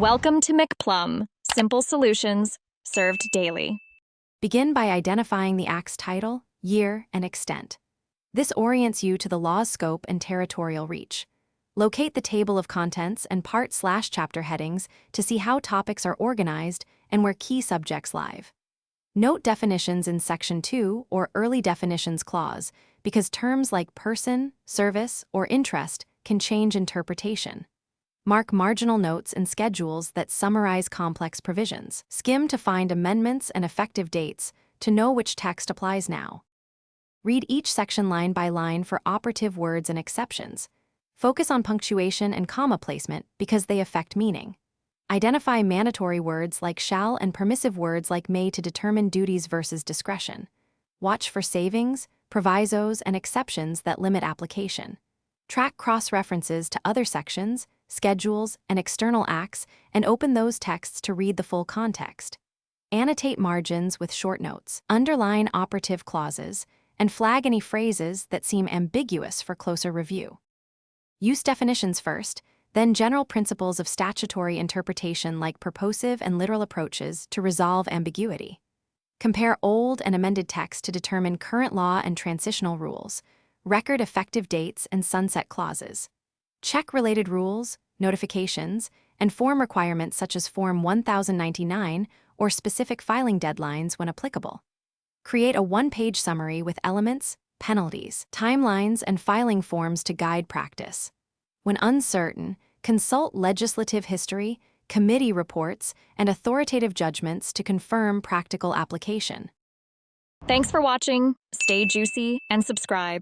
Welcome to McPlum, simple solutions served daily. Begin by identifying the act's title, year, and extent. This orients you to the law's scope and territorial reach. Locate the table of contents and part/chapter headings to see how topics are organized and where key subjects lie. Note definitions in Section 2 or Early Definitions Clause because terms like person, service, or interest can change interpretation. Mark marginal notes and schedules that summarize complex provisions. Skim to find amendments and effective dates to know which text applies now. Read each section line by line for operative words and exceptions. Focus on punctuation and comma placement because they affect meaning. Identify mandatory words like shall and permissive words like may to determine duties versus discretion. Watch for savings, provisos, and exceptions that limit application. Track cross-references to other sections, schedules, and external acts, and open those texts to read the full context. Annotate margins with short notes. Underline operative clauses, and flag any phrases that seem ambiguous for closer review. Use definitions first, then general principles of statutory interpretation like purposive and literal approaches to resolve ambiguity. Compare old and amended text to determine current law and transitional rules, record effective dates and sunset clauses. Check related rules, notifications, and form requirements such as Form 1099 or specific filing deadlines when applicable. Create a one-page summary with elements, penalties, timelines, and filing forms to guide practice. When uncertain, consult legislative history, committee reports, and authoritative judgments to confirm practical application. Thanks for watching. Stay juicy and subscribe.